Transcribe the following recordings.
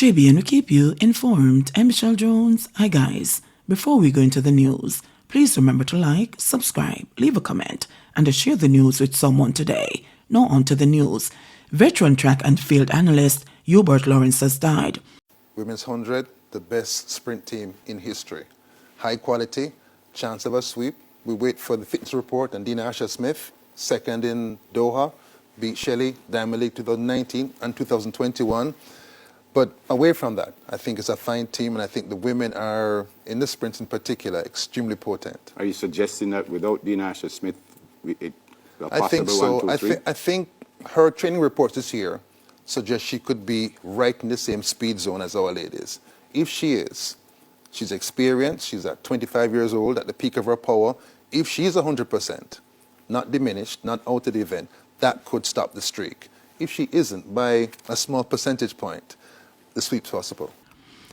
JBN will keep you informed. I'm Michelle Jones. Hi guys. Before we go into the news, please remember to like, subscribe, leave a comment, and to share the news with someone today. Now on to the news. Veteran track and field analyst Hubert Lawrence has died. Women's 100, the best sprint team in history. High quality, chance of a sweep. We wait for the fitness report and Dina Asher-Smith, second in Doha, beat Shelley, Diamond League 2019 and 2021. But away from that, I think it's a fine team, and I think the women are, in the sprints in particular, extremely potent. Are you suggesting that without Dina Asher-Smith, I think so. 1, 2, 3? I think her training reports this year suggest she could be right in the same speed zone as our ladies. If she is, she's experienced, she's at 25 years old, at the peak of her power. If she's 100%, not diminished, not out of the event, that could stop the streak. If she isn't, by a small percentage point, the sweep's possible.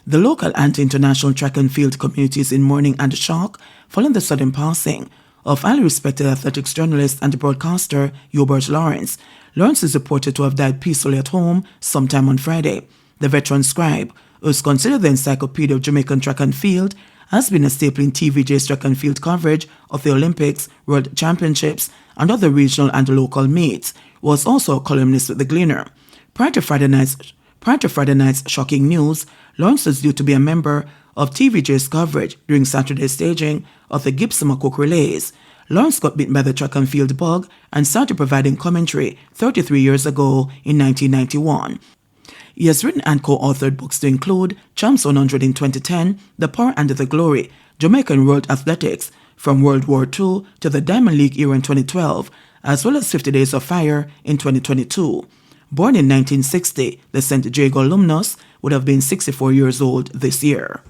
The local anti-international track and field community is in mourning and shock following the sudden passing of highly respected athletics journalist and broadcaster Hubert Lawrence. Lawrence is reported to have died peacefully at home sometime on Friday. The veteran scribe, who is considered the encyclopedia of Jamaican track and field, has been a staple in TVJ's track and field coverage of the Olympics, World Championships, and other regional and local meets. Was also a columnist with The Gleaner. Prior to Friday night's shocking news, Lawrence was due to be a member of TVJ's coverage during Saturday's staging of the Gibson McCook Relays. Lawrence got bitten by the track and field bug and started providing commentary 33 years ago in 1991. He has written and co-authored books to include Champs 100 in 2010, The Power and the Glory, Jamaican World Athletics, from World War II to the Diamond League era in 2012, as well as 50 Days of Fire in 2022. Born in 1960, the St. Jago alumnus would have been 64 years old this year.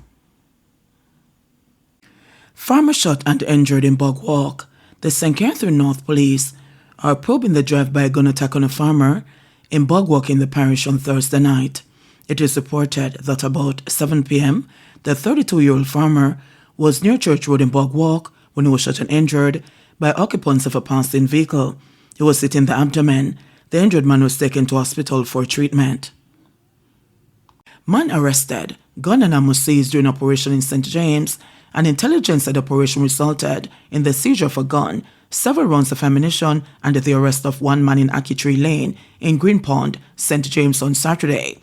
Farmer shot and injured in Bog Walk. The St. Catherine North Police are probing the drive-by gun attack on a farmer in Bog Walk in the parish on Thursday night. It is reported that about 7 p.m., the 32-year-old farmer was near Church Road in Bog Walk when he was shot and injured by occupants of a passing vehicle. He was hit in the abdomen. The injured man was taken to hospital for treatment. Man arrested. Gun and ammo seized during operation in St. James. An intelligence-led operation resulted in the seizure of a gun, several rounds of ammunition, and the arrest of one man in Akitree Lane in Green Pond, St. James on Saturday.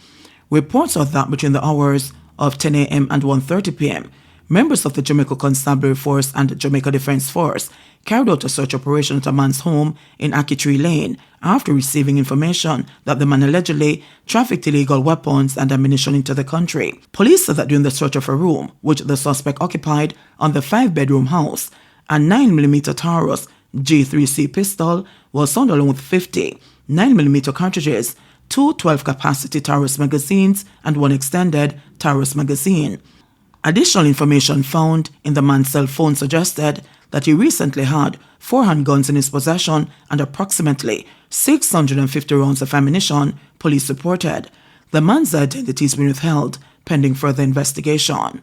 Reports are that between the hours of 10 a.m. and 1:30 p.m., members of the Jamaica Constabulary Force and Jamaica Defence Force carried out a search operation at a man's home in Akitree Lane after receiving information that the man allegedly trafficked illegal weapons and ammunition into the country. Police said that during the search of a room, which the suspect occupied on the 5-bedroom house, a 9mm Taurus G3C pistol was found along with 50 9mm cartridges, 2 12-capacity Taurus magazines, and 1 extended Taurus magazine. Additional information found in the man's cell phone suggested that he recently had 4 handguns in his possession and approximately 650 rounds of ammunition, police reported. The man's identity has been withheld pending further investigation.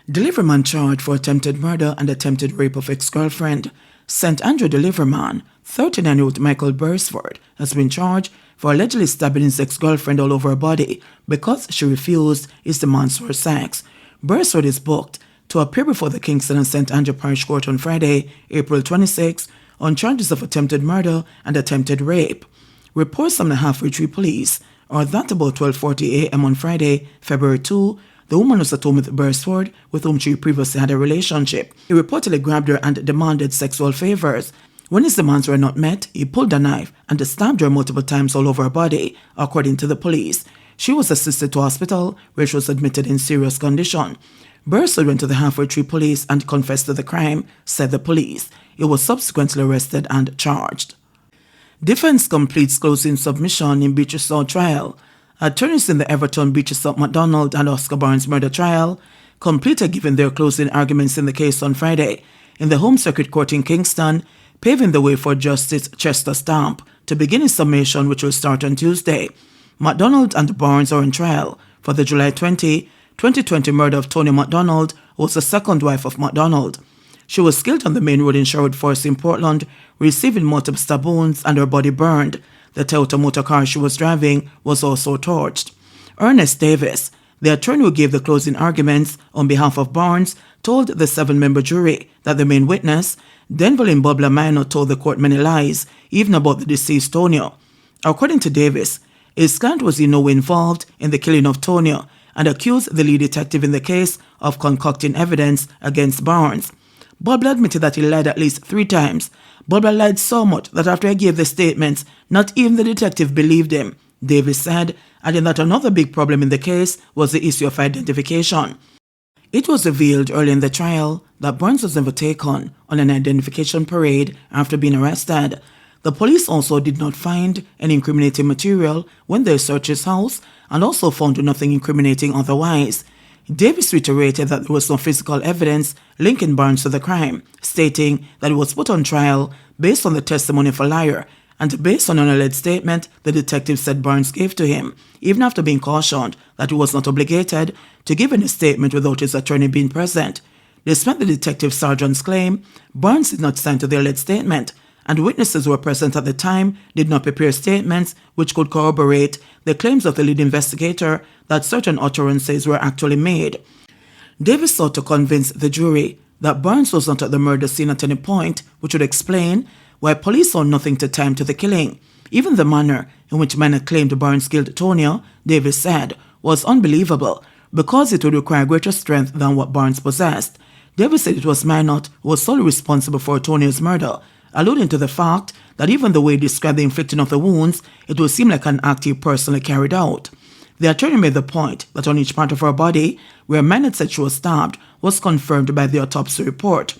Deliveryman charged for attempted murder and attempted rape of ex-girlfriend. St. Andrew deliveryman, 39-year-old Michael Beresford, has been charged for allegedly stabbing his ex-girlfriend all over her body because she refused his demands for sex. Beresford is booked to appear before the Kingston and St. Andrew Parish Court on Friday, April 26, on charges of attempted murder and attempted rape. Reports from the Halfway Tree Police are that about 12:40 a.m. on Friday, February 2, the woman was at home with Beresford, with whom she previously had a relationship. He reportedly grabbed her and demanded sexual favors. When his demands were not met, he pulled a knife and stabbed her multiple times all over her body, according to the police. She was assisted to hospital, where she was admitted in serious condition. Beresford went to the Halfway Tree Police and confessed to the crime, said the police. He was subsequently arrested and charged. Defense completes closing submission in Beatrice trial. Attorneys in the Everton, Beatrice MacDonald and Oscar Barnes murder trial completed giving their closing arguments in the case on Friday in the Home Circuit Court in Kingston, paving the way for Justice Chester Stamp to begin his summation, which will start on Tuesday. MacDonald and Barnes are on trial for the July 20, 2020 murder of Tony MacDonald, who was the second wife of MacDonald. She was killed on the main road in Sherwood Forest in Portland, receiving multiple stab wounds and her body burned. The Toyota motor car she was driving was also torched. Ernest Davis, The attorney who gave the closing arguments on behalf of Barnes told the 7-member jury that the main witness, Denverlin Bobla Minor, told the court many lies, even about the deceased Tonya. According to Davis, his client was in no way involved in the killing of Tonya and accused the lead detective in the case of concocting evidence against Barnes. Bobla admitted that he lied at least 3 times. Bobla lied so much that after he gave the statements, not even the detective believed him, Davis said, adding that another big problem in the case was the issue of identification. It was revealed early in the trial that Barnes was never taken on an identification parade after being arrested. The police also did not find any incriminating material when they searched his house and also found nothing incriminating otherwise. Davis reiterated that there was no physical evidence linking Barnes to the crime, stating that he was put on trial based on the testimony of a liar and based on an alleged statement the detective said Barnes gave to him, even after being cautioned that he was not obligated to give any statement without his attorney being present. Despite the detective sergeant's claim, Barnes did not stand to the alleged statement, and witnesses who were present at the time did not prepare statements which could corroborate the claims of the lead investigator that certain utterances were actually made. Davis sought to convince the jury that Barnes was not at the murder scene at any point, which would explain why police saw nothing to tie him to the killing. Even the manner in which Minor claimed Barnes killed Tonya, Davis said, was unbelievable because it would require greater strength than what Barnes possessed. Davis said it was Minor who was solely responsible for Tonya's murder, alluding to the fact that even the way he described the inflicting of the wounds, it would seem like an act he personally carried out. The attorney made the point that on each part of her body where Minor said she was stabbed was confirmed by the autopsy report.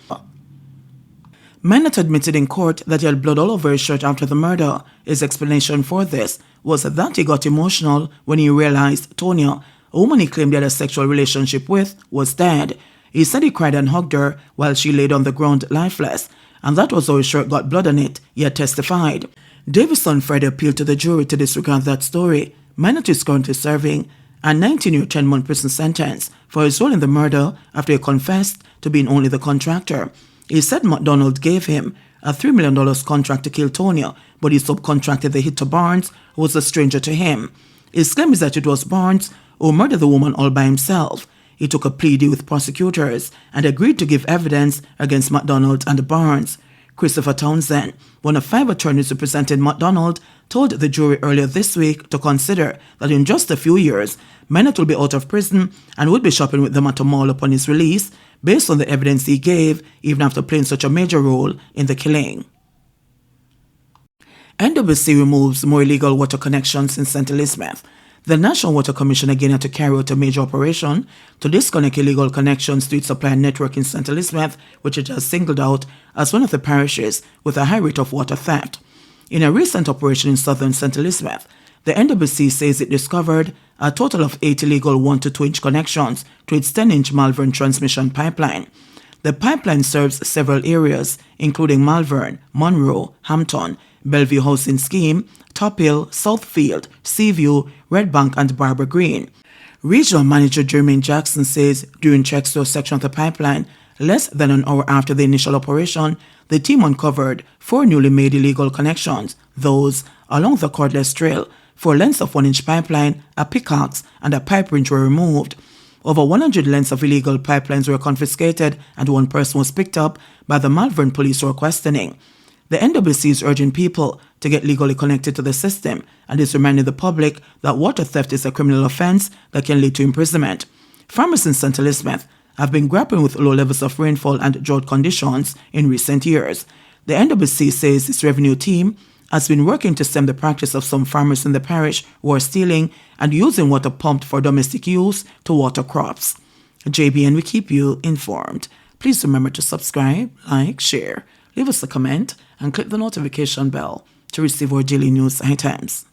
Minor admitted in court that he had blood all over his shirt after the murder. His explanation for this was that he got emotional when he realized Tonya, a woman he claimed he had a sexual relationship with, was dead. He said he cried and hugged her while she laid on the ground lifeless, and that was how his shirt got blood on it, he had testified. Davis on Friday appealed to the jury to disregard that story. Minor is currently serving a 19-year 10-month prison sentence for his role in the murder after he confessed to being only the contractor. He said McDonald gave him a $3 million contract to kill Tonya, but he subcontracted the hit to Barnes, who was a stranger to him. His claim is that it was Barnes who murdered the woman all by himself. He took a plea deal with prosecutors and agreed to give evidence against McDonald and Barnes. Christopher Townsend, one of 5 attorneys who represented McDonald, told the jury earlier this week to consider that in just a few years, Minor will be out of prison and would be shopping with them at a mall upon his release, based on the evidence he gave, even after playing such a major role in the killing. NWC removes more illegal water connections in St. Elizabeth. The National Water Commission again had to carry out a major operation to disconnect illegal connections to its supply network in St. Elizabeth, which it has singled out as one of the parishes with a high rate of water theft. In a recent operation in southern St. Elizabeth, the NWC says it discovered a total of 8 illegal 1 to 2-inch connections to its 10-inch Malvern transmission pipeline. The pipeline serves several areas, including Malvern, Monroe, Hampton, Bellevue Housing Scheme, Top Hill, Southfield, Seaview, Red Bank, and Barbara Green. Regional Manager Jermaine Jackson says during checks to a section of the pipeline, less than an hour after the initial operation, the team uncovered 4 newly made illegal connections, those along the cordless trail. 4 lengths of 1-inch pipeline, a pickaxe, and a pipe wrench were removed. Over 100 lengths of illegal pipelines were confiscated, and 1 person was picked up by the Malvern police for questioning. The NWC is urging people to get legally connected to the system and is reminding the public that water theft is a criminal offense that can lead to imprisonment. Farmers in St. Elizabeth have been grappling with low levels of rainfall and drought conditions in recent years. The NWC says its revenue team has been working to stem the practice of some farmers in the parish who are stealing and using water pumped for domestic use to water crops. JBN will keep you informed. Please remember to subscribe, like, share, leave us a comment, and click the notification bell to receive our daily news items.